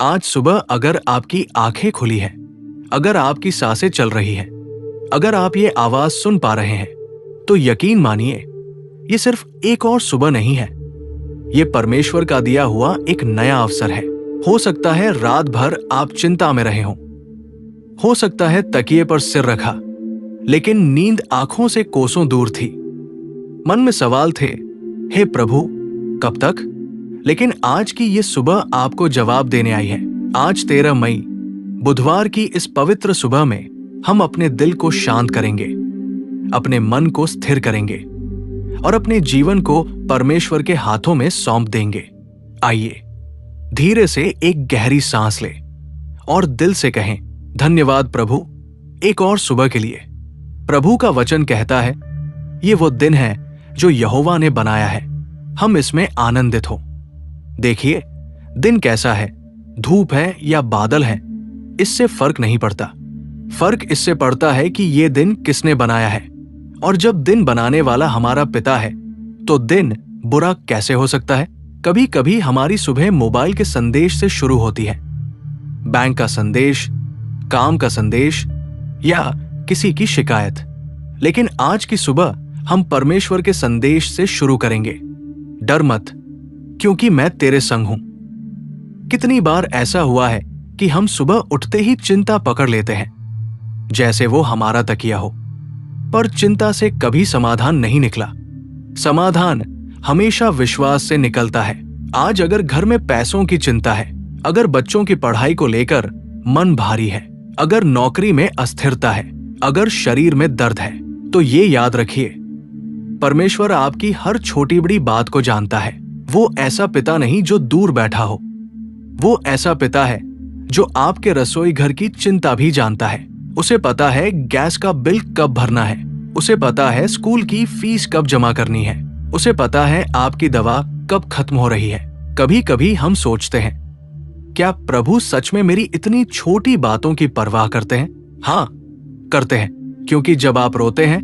आज सुबह अगर आपकी आंखें खुली हैं, अगर आपकी सांसें चल रही हैं, अगर आप ये आवाज सुन पा रहे हैं, तो यकीन मानिए, ये सिर्फ एक और सुबह नहीं है। ये परमेश्वर का दिया हुआ एक नया अवसर है। हो सकता है रात भर आप चिंता में रहे हो सकता है तकिए पर सिर रखा, लेकिन नींद आंखों से कोसों दूर थी। मन में सवाल थे, हे प्रभु, कब तक? लेकिन आज की ये सुबह आपको जवाब देने आई है। आज 13 मई, बुधवार की इस पवित्र सुबह में हम अपने दिल को शांत करेंगे, अपने मन को स्थिर करेंगे और अपने जीवन को परमेश्वर के हाथों में सौंप देंगे। आइए धीरे से एक गहरी सांस लें और दिल से कहें, धन्यवाद प्रभु, एक और सुबह के लिए। प्रभु का वचन कहता है, ये वो दिन है जो यहोवा ने बनाया है, हम इसमें आनंदित हो। देखिए, दिन कैसा है, धूप है या बादल है, इससे फर्क नहीं पड़ता। फर्क इससे पड़ता है कि ये दिन किसने बनाया है। और जब दिन बनाने वाला हमारा पिता है, तो दिन बुरा कैसे हो सकता है? कभी कभी हमारी सुबह मोबाइल के संदेश से शुरू होती है, बैंक का संदेश, काम का संदेश या किसी की शिकायत। लेकिन आज की सुबह हम परमेश्वर के संदेश से शुरू करेंगे। डर मत, क्योंकि मैं तेरे संग हूं। कितनी बार ऐसा हुआ है कि हम सुबह उठते ही चिंता पकड़ लेते हैं, जैसे वो हमारा तकिया हो, पर चिंता से कभी समाधान नहीं निकला। समाधान हमेशा विश्वास से निकलता है। आज अगर घर में पैसों की चिंता है, अगर बच्चों की पढ़ाई को लेकर मन भारी है, अगर नौकरी में अस्थिरता है, अगर शरीर में दर्द है, तो ये याद रखिए, परमेश्वर आपकी हर छोटी बड़ी बात को जानता है। वो ऐसा पिता नहीं जो दूर बैठा हो, वो ऐसा पिता है जो आपके रसोई घर की चिंता भी जानता है। उसे पता है गैस का बिल कब भरना है, उसे पता है स्कूल की फीस कब जमा करनी है, उसे पता है आपकी दवा कब खत्म हो रही है। कभी कभी हम सोचते हैं, क्या प्रभु सच में मेरी इतनी छोटी बातों की परवाह करते हैं? हाँ, करते हैं, क्योंकि जब आप रोते हैं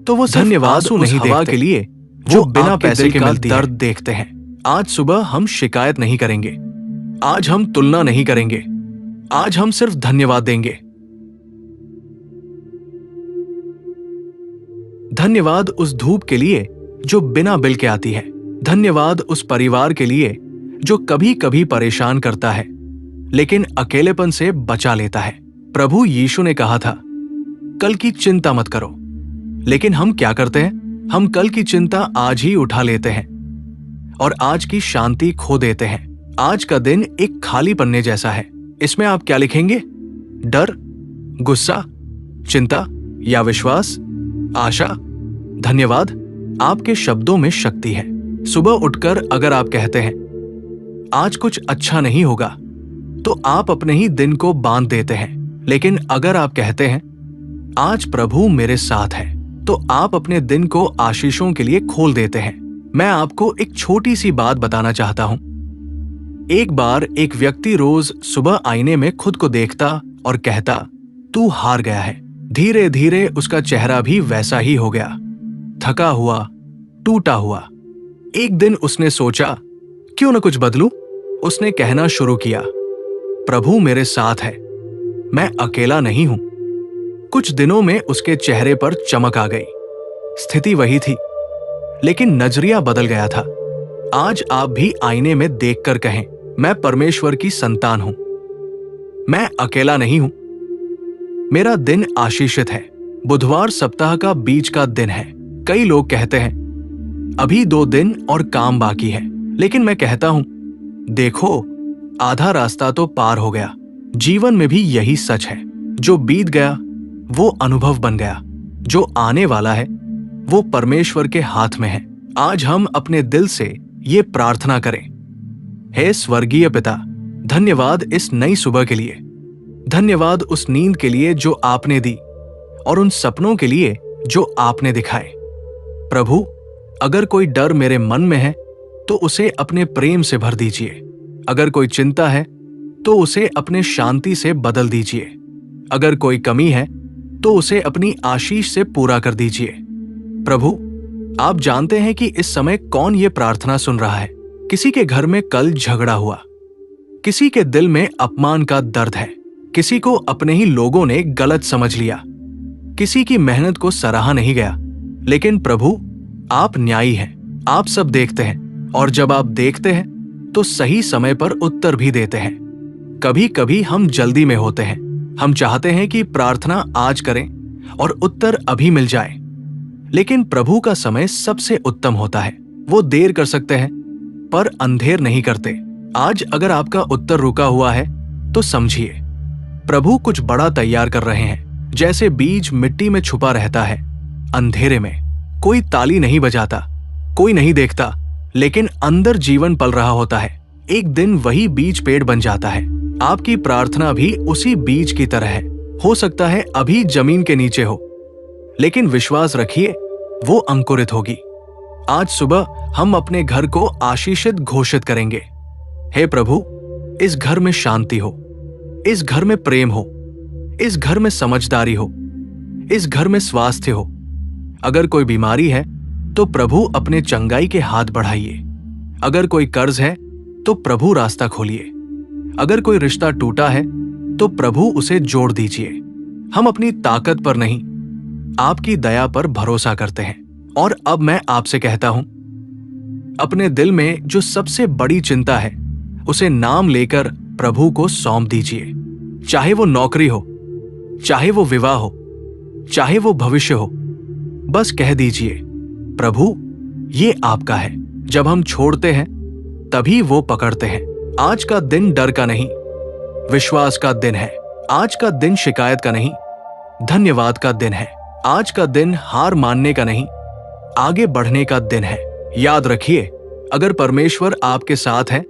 तो वो धन्यवाद नहीं हवा के लिए जो बिना पैसे के मिलती दर्द देखते हैं। आज सुबह हम शिकायत नहीं करेंगे, आज हम तुलना नहीं करेंगे, आज हम सिर्फ धन्यवाद देंगे। धन्यवाद उस धूप के लिए जो बिना बिल के आती है। धन्यवाद उस परिवार के लिए जो कभी कभी परेशान करता है, लेकिन अकेलेपन से बचा लेता है। प्रभु यीशु ने कहा था, कल की चिंता मत करो। लेकिन हम क्या करते हैं? हम कल की चिंता आज ही उठा लेते हैं और आज की शांति खो देते हैं। आज का दिन एक खाली पन्ने जैसा है। इसमें आप क्या लिखेंगे? डर, गुस्सा, चिंता या विश्वास, आशा? धन्यवाद, आपके शब्दों में शक्ति है। सुबह उठकर अगर आप कहते हैं, आज कुछ अच्छा नहीं होगा, तो आप अपने ही दिन को बांध देते हैं। लेकिन अगर आप कहते हैं, आज प्रभु मेरे साथ है, तो आप अपने दिन को आशीषों के लिए खोल देते हैं। मैं आपको एक छोटी सी बात बताना चाहता हूं। एक बार एक व्यक्ति रोज सुबह आईने में खुद को देखता और कहता, तू हार गया है। धीरे धीरे उसका चेहरा भी वैसा ही हो गया, थका हुआ, टूटा हुआ। एक दिन उसने सोचा, क्यों न कुछ बदलूं? उसने कहना शुरू किया, प्रभु मेरे साथ है, मैं अकेला नहीं हूं। कुछ दिनों में उसके चेहरे पर चमक आ गई। स्थिति वही थी, लेकिन नजरिया बदल गया था। आज आप भी आईने में देखकर कहें, मैं परमेश्वर की संतान हूं, मैं अकेला नहीं हूं, मेरा दिन आशीषित है। बुधवार सप्ताह का बीच का दिन है। कई लोग कहते हैं, अभी 2 दिन और काम बाकी है। लेकिन मैं कहता हूं, देखो, आधा रास्ता तो पार हो गया। जीवन में भी यही सच है। जो बीत गया वो अनुभव बन गया, जो आने वाला है वो परमेश्वर के हाथ में है। आज हम अपने दिल से ये प्रार्थना करें, हे स्वर्गीय पिता, धन्यवाद इस नई सुबह के लिए, धन्यवाद उस नींद के लिए जो आपने दी और उन सपनों के लिए जो आपने दिखाए। प्रभु, अगर कोई डर मेरे मन में है तो उसे अपने प्रेम से भर दीजिए। अगर कोई चिंता है तो उसे अपने शांति से बदल दीजिए। अगर कोई कमी है तो उसे अपनी आशीष से पूरा कर दीजिए। प्रभु, आप जानते हैं कि इस समय कौन ये प्रार्थना सुन रहा है। किसी के घर में कल झगड़ा हुआ, किसी के दिल में अपमान का दर्द है, किसी को अपने ही लोगों ने गलत समझ लिया, किसी की मेहनत को सराहा नहीं गया। लेकिन प्रभु, आप न्यायी हैं, आप सब देखते हैं, और जब आप देखते हैं तो सही समय पर उत्तर भी देते हैं। कभी कभी हम जल्दी में होते हैं, हम चाहते हैं कि प्रार्थना आज करें और उत्तर अभी मिल जाए। लेकिन प्रभु का समय सबसे उत्तम होता है। वो देर कर सकते हैं पर अंधेर नहीं करते। आज अगर आपका उत्तर रुका हुआ है तो समझिए, प्रभु कुछ बड़ा तैयार कर रहे हैं। जैसे बीज मिट्टी में छुपा रहता है अंधेरे में, कोई ताली नहीं बजाता, कोई नहीं देखता, लेकिन अंदर जीवन पल रहा होता है। एक दिन वही बीज पेड़ बन जाता है। आपकी प्रार्थना भी उसी बीज की तरह है। हो सकता है अभी जमीन के नीचे हो, लेकिन विश्वास रखिए वो अंकुरित होगी। आज सुबह हम अपने घर को आशीषित घोषित करेंगे। हे प्रभु, इस घर में शांति हो, इस घर में प्रेम हो, इस घर में समझदारी हो, इस घर में स्वास्थ्य हो। अगर कोई बीमारी है तो प्रभु अपने चंगाई के हाथ बढ़ाइए। अगर कोई कर्ज है तो प्रभु रास्ता खोलिए। अगर कोई रिश्ता टूटा है तो प्रभु उसे जोड़ दीजिए। हम अपनी ताकत पर नहीं, आपकी दया पर भरोसा करते हैं। और अब मैं आपसे कहता हूं, अपने दिल में जो सबसे बड़ी चिंता है उसे नाम लेकर प्रभु को सौंप दीजिए। चाहे वो नौकरी हो, चाहे वो विवाह हो, चाहे वो भविष्य हो, बस कह दीजिए, प्रभु ये आपका है। जब हम छोड़ते हैं तभी वो पकड़ते हैं। आज का दिन डर का नहीं, विश्वास का दिन है। आज का दिन शिकायत का नहीं, धन्यवाद का दिन है। आज का दिन हार मानने का नहीं, आगे बढ़ने का दिन है। याद रखिए, अगर परमेश्वर आपके साथ है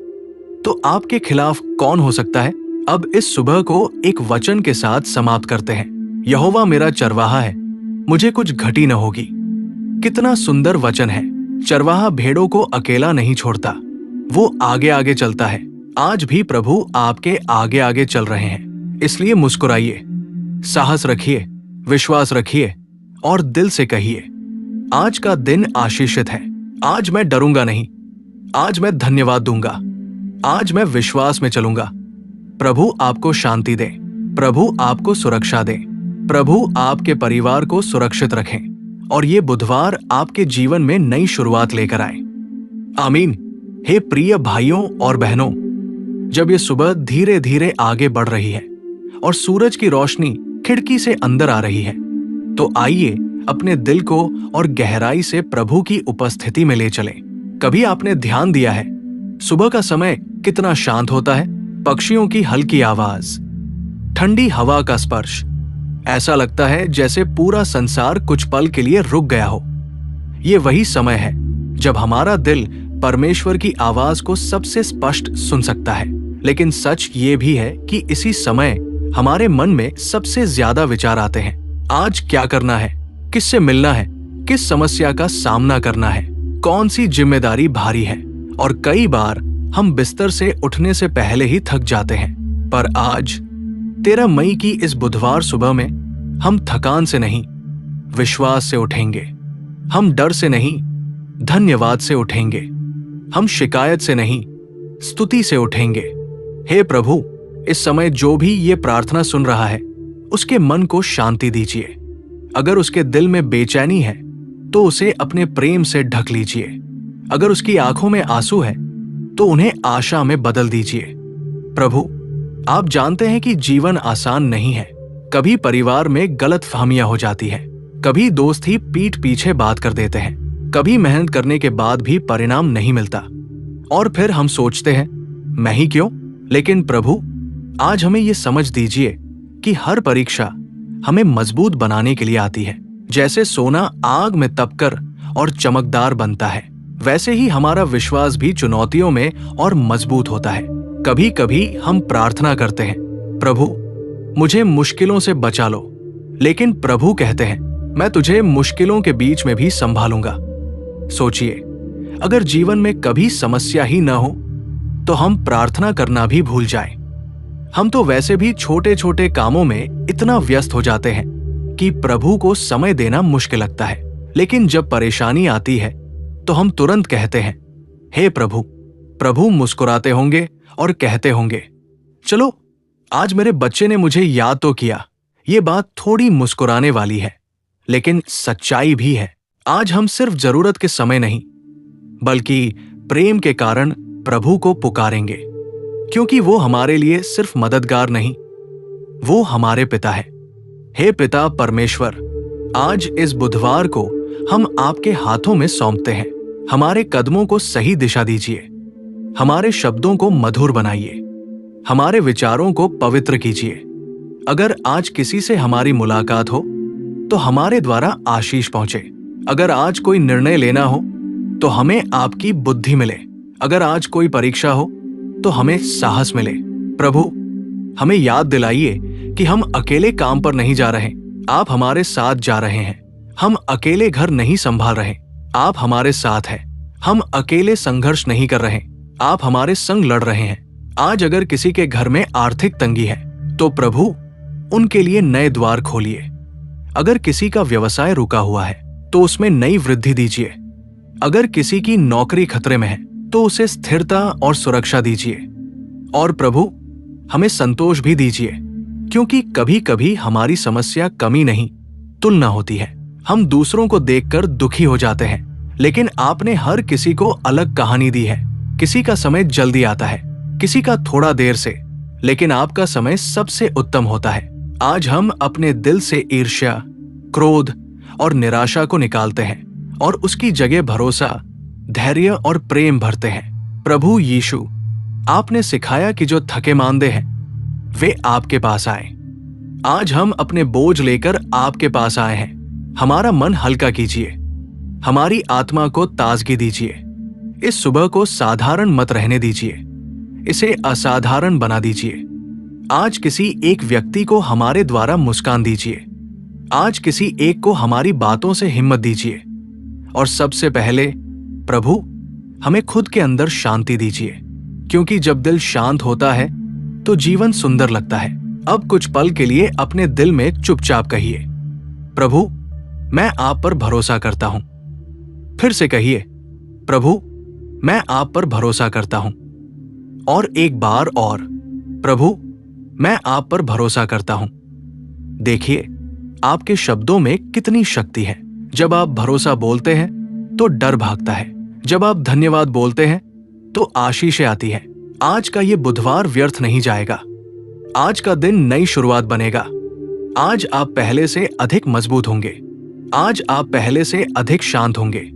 तो आपके खिलाफ कौन हो सकता है। अब इस सुबह को एक वचन के साथ समाप्त करते हैं। यहोवा मेरा चरवाहा है, मुझे कुछ घटी न होगी। कितना सुंदर वचन है। चरवाहा भेड़ों को अकेला नहीं छोड़ता, वो आगे आगे चलता है। आज भी प्रभु आपके आगे आगे चल रहे हैं, इसलिए मुस्कुराइए, साहस रखिए, विश्वास रखिए और दिल से कहिए, आज का दिन आशीषित है। आज मैं डरूंगा नहीं, आज मैं धन्यवाद दूंगा, आज मैं विश्वास में चलूंगा। प्रभु आपको शांति दे, प्रभु आपको सुरक्षा दे, प्रभु आपके परिवार को सुरक्षित रखें और ये बुधवार आपके जीवन में नई शुरुआत लेकर आए। आमीन। हे प्रिय भाइयों और बहनों, जब ये सुबह धीरे धीरे आगे बढ़ रही है और सूरज की रोशनी खिड़की से अंदर आ रही है, तो आइए अपने दिल को और गहराई से प्रभु की उपस्थिति में ले चलें। कभी आपने ध्यान दिया है सुबह का समय कितना शांत होता है? पक्षियों की हल्की आवाज, ठंडी हवा का स्पर्श, ऐसा लगता है जैसे पूरा संसार कुछ पल के लिए रुक गया हो। ये वही समय है जब हमारा दिल परमेश्वर की आवाज को सबसे स्पष्ट सुन सकता है। लेकिन सच ये भी है कि इसी समय हमारे मन में सबसे ज्यादा विचार आते हैं। आज क्या करना है, किससे मिलना है, किस समस्या का सामना करना है, कौन सी जिम्मेदारी भारी है। और कई बार हम बिस्तर से उठने से पहले ही थक जाते हैं। पर आज 13 मई की इस बुधवार सुबह में हम थकान से नहीं, विश्वास से उठेंगे। हम डर से नहीं, धन्यवाद से उठेंगे। हम शिकायत से नहीं, स्तुति से उठेंगे। हे प्रभु, इस समय जो भी ये प्रार्थना सुन रहा है उसके मन को शांति दीजिए। अगर उसके दिल में बेचैनी है तो उसे अपने प्रेम से ढक लीजिए। अगर उसकी आंखों में आंसू है तो उन्हें आशा में बदल दीजिए। प्रभु, आप जानते हैं कि जीवन आसान नहीं है। कभी परिवार में गलतफहमियां हो जाती है, कभी दोस्त ही पीठ पीछे बात कर देते हैं, कभी मेहनत करने के बाद भी परिणाम नहीं मिलता और फिर हम सोचते हैं मैं ही क्यों। लेकिन प्रभु, आज हमें ये समझ दीजिए कि हर परीक्षा हमें मजबूत बनाने के लिए आती है। जैसे सोना आग में तपकर और चमकदार बनता है, वैसे ही हमारा विश्वास भी चुनौतियों में और मजबूत होता है। कभी कभी हम प्रार्थना करते हैं, प्रभु मुझे मुश्किलों से बचा लो, लेकिन प्रभु कहते हैं मैं तुझे मुश्किलों के बीच में भी संभालूंगा। सोचिए, अगर जीवन में कभी समस्या ही न हो तो हम प्रार्थना करना भी भूल जाएं। हम तो वैसे भी छोटे छोटे कामों में इतना व्यस्त हो जाते हैं कि प्रभु को समय देना मुश्किल लगता है। लेकिन जब परेशानी आती है तो हम तुरंत कहते हैं, हे प्रभु। प्रभु मुस्कुराते होंगे और कहते होंगे, चलो आज मेरे बच्चे ने मुझे याद तो किया। ये बात थोड़ी मुस्कुराने वाली है, लेकिन सच्चाई भी है। आज हम सिर्फ जरूरत के समय नहीं, बल्कि प्रेम के कारण प्रभु को पुकारेंगे, क्योंकि वो हमारे लिए सिर्फ मददगार नहीं, वो हमारे पिता है। हे पिता परमेश्वर, आज इस बुधवार को हम आपके हाथों में सौंपते हैं। हमारे कदमों को सही दिशा दीजिए, हमारे शब्दों को मधुर बनाइए, हमारे विचारों को पवित्र कीजिए। अगर आज किसी से हमारी मुलाकात हो तो हमारे द्वारा आशीष पहुंचे। अगर आज कोई निर्णय लेना हो तो हमें आपकी बुद्धि मिले। अगर आज कोई परीक्षा हो तो हमें साहस मिले। प्रभु, हमें याद दिलाइए कि हम अकेले काम पर नहीं जा रहे, आप हमारे साथ जा रहे हैं। हम अकेले घर नहीं संभाल रहे, आप हमारे साथ हैं। हम अकेले संघर्ष नहीं कर रहे, आप हमारे संग लड़ रहे हैं। आज अगर किसी के घर में आर्थिक तंगी है तो प्रभु उनके लिए नए द्वार खोलिए। अगर किसी का व्यवसाय रुका हुआ है तो उसमें नई वृद्धि दीजिए। अगर किसी की नौकरी खतरे में है तो उसे स्थिरता और सुरक्षा दीजिए। और प्रभु, हमें संतोष भी दीजिए, क्योंकि कभी कभी हमारी समस्या कमी नहीं, तुलना होती है। हम दूसरों को देखकर दुखी हो जाते हैं, लेकिन आपने हर किसी को अलग कहानी दी है। किसी का समय जल्दी आता है, किसी का थोड़ा देर से, लेकिन आपका समय सबसे उत्तम होता है। आज हम अपने दिल से ईर्ष्या, क्रोध और निराशा को निकालते हैं और उसकी जगह भरोसा, धैर्य और प्रेम भरते हैं। प्रभु यीशु, आपने सिखाया कि जो थके मांदे हैं वे आपके पास आए। आज हम अपने बोझ लेकर आपके पास आए हैं। हमारा मन हल्का कीजिए, हमारी आत्मा को ताजगी दीजिए। इस सुबह को साधारण मत रहने दीजिए, इसे असाधारण बना दीजिए। आज किसी एक व्यक्ति को हमारे द्वारा मुस्कान दीजिए। आज किसी एक को हमारी बातों से हिम्मत दीजिए। और सबसे पहले प्रभु, हमें खुद के अंदर शांति दीजिए, क्योंकि जब दिल शांत होता है तो जीवन सुंदर लगता है। अब कुछ पल के लिए अपने दिल में चुपचाप कहिए, प्रभु, मैं आप पर भरोसा करता हूं। फिर से कहिए, प्रभु, मैं आप पर भरोसा करता हूं। और एक बार और, प्रभु, मैं आप पर भरोसा करता हूं। देखिए, आपके शब्दों में कितनी शक्ति है। जब आप भरोसा बोलते हैं तो डर भागता है, जब आप धन्यवाद बोलते हैं तो आशीषें आती है। आज का ये बुधवार व्यर्थ नहीं जाएगा। आज का दिन नई शुरुआत बनेगा। आज आप पहले से अधिक मजबूत होंगे, आज आप पहले से अधिक शांत होंगे।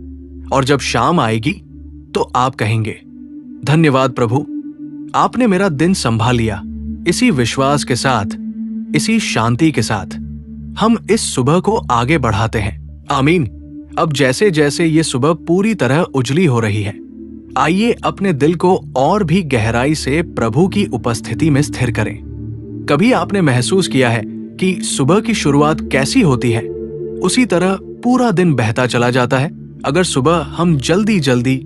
और जब शाम आएगी तो आप कहेंगे, धन्यवाद प्रभु, आपने मेरा दिन संभाल लिया। इसी विश्वास के साथ, इसी शांति के साथ हम इस सुबह को आगे बढ़ाते हैं। आमीन। अब जैसे जैसे ये सुबह पूरी तरह उजली हो रही है, आइए अपने दिल को और भी गहराई से प्रभु की उपस्थिति में स्थिर करें। कभी आपने महसूस किया है कि सुबह की शुरुआत कैसी होती है, उसी तरह पूरा दिन बहता चला जाता है। अगर सुबह हम जल्दी जल्दी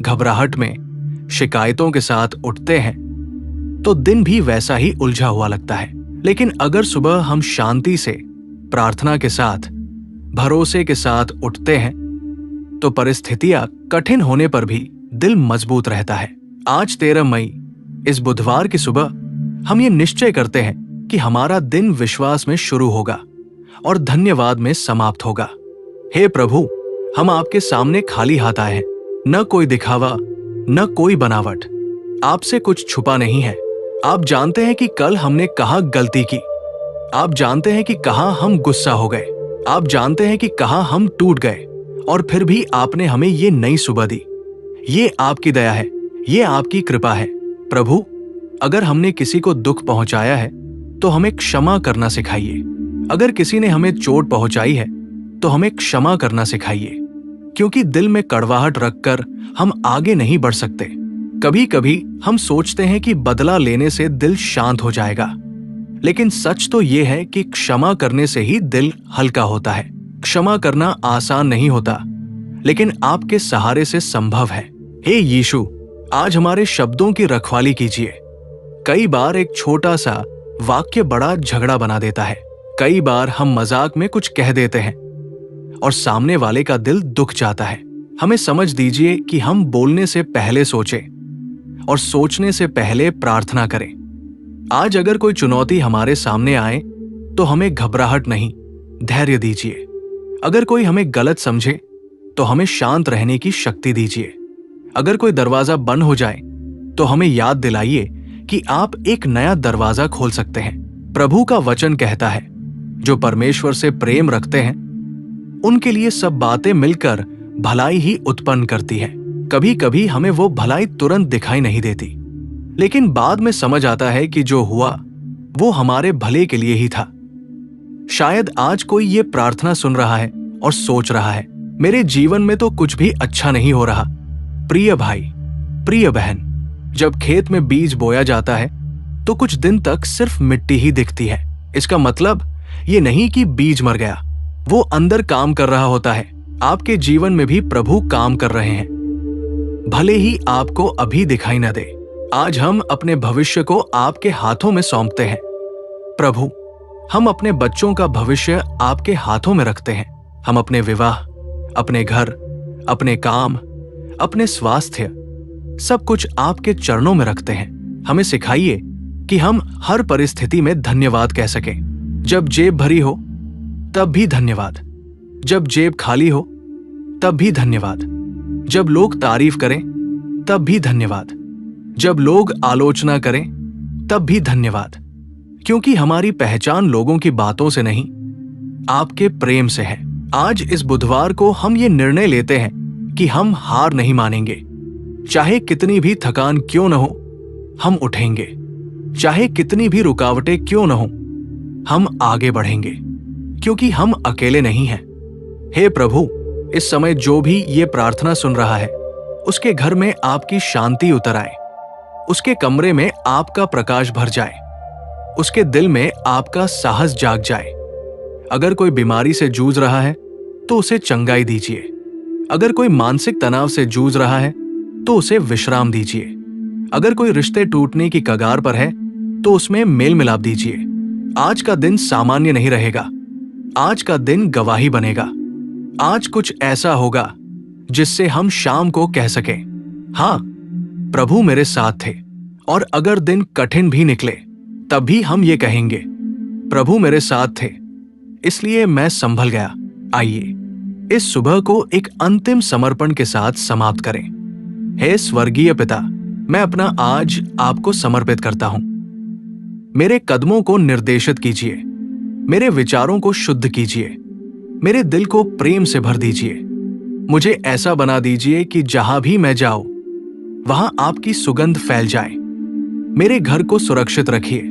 घबराहट में शिकायतों के साथ उठते हैं तो दिन भी वैसा ही उलझा हुआ लगता है। लेकिन अगर सुबह हम शांति से, प्रार्थना के साथ, भरोसे के साथ उठते हैं तो परिस्थितियां कठिन होने पर भी दिल मजबूत रहता है। आज 13 मई, इस बुधवार की सुबह हम ये निश्चय करते हैं कि हमारा दिन विश्वास में शुरू होगा और धन्यवाद में समाप्त होगा। हे प्रभु, हम आपके सामने खाली हाथ आए हैं। न कोई दिखावा, न कोई बनावट, आपसे कुछ छुपा नहीं है। आप जानते हैं कि कल हमने कहाँ गलती की, आप जानते हैं कि कहाँ हम गुस्सा हो गए, आप जानते हैं कि कहाँ हम टूट गए, और फिर भी आपने हमें ये नई सुबह दी। ये आपकी दया है, ये आपकी कृपा है। प्रभु, अगर हमने किसी को दुख पहुंचाया है तो हमें क्षमा करना सिखाइए। अगर किसी ने हमें चोट पहुंचाई है तो हमें क्षमा करना सिखाइए, क्योंकि दिल में कड़वाहट रखकर हम आगे नहीं बढ़ सकते। कभी कभी हम सोचते हैं कि बदला लेने से दिल शांत हो जाएगा, लेकिन सच तो ये है कि क्षमा करने से ही दिल हल्का होता है। क्षमा करना आसान नहीं होता, लेकिन आपके सहारे से संभव है। हे यीशु, आज हमारे शब्दों की रखवाली कीजिए। कई बार एक छोटा सा वाक्य बड़ा झगड़ा बना देता है। कई बार हम मजाक में कुछ कह देते हैं और सामने वाले का दिल दुख जाता है। हमें समझ दीजिए कि हम बोलने से पहले सोचें और सोचने से पहले प्रार्थना करें। आज अगर कोई चुनौती हमारे सामने आए तो हमें घबराहट नहीं, धैर्य दीजिए। अगर कोई हमें गलत समझे तो हमें शांत रहने की शक्ति दीजिए। अगर कोई दरवाजा बंद हो जाए तो हमें याद दिलाइए कि आप एक नया दरवाजा खोल सकते हैं। प्रभु का वचन कहता है, जो परमेश्वर से प्रेम रखते हैं उनके लिए सब बातें मिलकर भलाई ही उत्पन्न करती है। कभी कभी हमें वो भलाई तुरंत दिखाई नहीं देती, लेकिन बाद में समझ आता है कि जो हुआ वो हमारे भले के लिए ही था। शायद आज कोई ये प्रार्थना सुन रहा है और सोच रहा है, मेरे जीवन में तो कुछ भी अच्छा नहीं हो रहा। प्रिय भाई, प्रिय बहन, जब खेत में बीज बोया जाता है तो कुछ दिन तक सिर्फ मिट्टी ही दिखती है। इसका मतलब ये नहीं कि बीज मर गया, वो अंदर काम कर रहा होता है। आपके जीवन में भी प्रभु काम कर रहे हैं, भले ही आपको अभी दिखाई न दे। आज हम अपने भविष्य को आपके हाथों में सौंपते हैं। प्रभु, हम अपने बच्चों का भविष्य आपके हाथों में रखते हैं। हम अपने विवाह, अपने घर, अपने काम, अपने स्वास्थ्य, सब कुछ आपके चरणों में रखते हैं। हमें सिखाइए कि हम हर परिस्थिति में धन्यवाद कह सकें। जब जेब भरी हो तब भी धन्यवाद, जब जेब खाली हो तब भी धन्यवाद, जब लोग तारीफ करें तब भी धन्यवाद, जब लोग आलोचना करें तब भी धन्यवाद, क्योंकि हमारी पहचान लोगों की बातों से नहीं, आपके प्रेम से है। आज इस बुधवार को हम ये निर्णय लेते हैं कि हम हार नहीं मानेंगे। चाहे कितनी भी थकान क्यों न हो, हम उठेंगे। चाहे कितनी भी रुकावटें क्यों न हो, हम आगे बढ़ेंगे, क्योंकि हम अकेले नहीं हैं। हे प्रभु, इस समय जो भी ये प्रार्थना सुन रहा है, उसके घर में आपकी शांति उतर आए, उसके कमरे में आपका प्रकाश भर जाए, उसके दिल में आपका साहस जाग जाए। अगर कोई बीमारी से जूझ रहा है तो उसे चंगाई दीजिए। अगर कोई मानसिक तनाव से जूझ रहा है तो उसे विश्राम दीजिए। अगर कोई रिश्ते टूटने की कगार पर है तो उसमें मेल मिलाप दीजिए। आज का दिन सामान्य नहीं रहेगा, आज का दिन गवाही बनेगा। आज कुछ ऐसा होगा जिससे हम शाम को कह सकें, हाँ, प्रभु मेरे साथ थे। और अगर दिन कठिन भी निकले तब भी हम ये कहेंगे, प्रभु मेरे साथ थे, इसलिए मैं संभल गया। आइए इस सुबह को एक अंतिम समर्पण के साथ समाप्त करें। हे स्वर्गीय पिता, मैं अपना आज आपको समर्पित करता हूं। मेरे कदमों को निर्देशित कीजिए, मेरे विचारों को शुद्ध कीजिए, मेरे दिल को प्रेम से भर दीजिए। मुझे ऐसा बना दीजिए कि जहां भी मैं जाऊं वहां आपकी सुगंध फैल जाए। मेरे घर को सुरक्षित रखिए,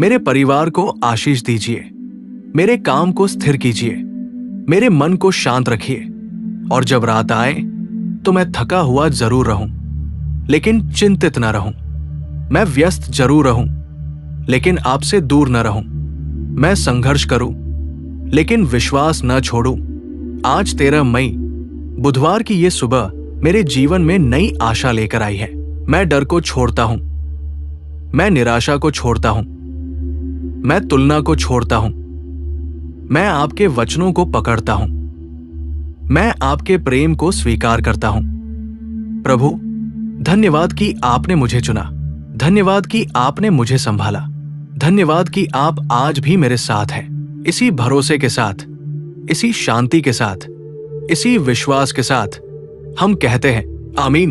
मेरे परिवार को आशीष दीजिए, मेरे काम को स्थिर कीजिए, मेरे मन को शांत रखिए। और जब रात आए तो मैं थका हुआ जरूर रहूं, लेकिन चिंतित न रहूं। मैं व्यस्त जरूर रहूं, लेकिन आपसे दूर न रहूं। मैं संघर्ष करूं, लेकिन विश्वास न छोड़ूं। आज 13 मई बुधवार की ये सुबह मेरे जीवन में नई आशा लेकर आई है। मैं डर को छोड़ता हूं, मैं निराशा को छोड़ता हूं, मैं तुलना को छोड़ता हूं। मैं आपके वचनों को पकड़ता हूं, मैं आपके प्रेम को स्वीकार करता हूं। प्रभु, धन्यवाद कि आपने मुझे चुना, धन्यवाद कि आपने मुझे संभाला, धन्यवाद कि आप आज भी मेरे साथ हैं। इसी भरोसे के साथ, इसी शांति के साथ, इसी विश्वास के साथ हम कहते हैं, आमीन।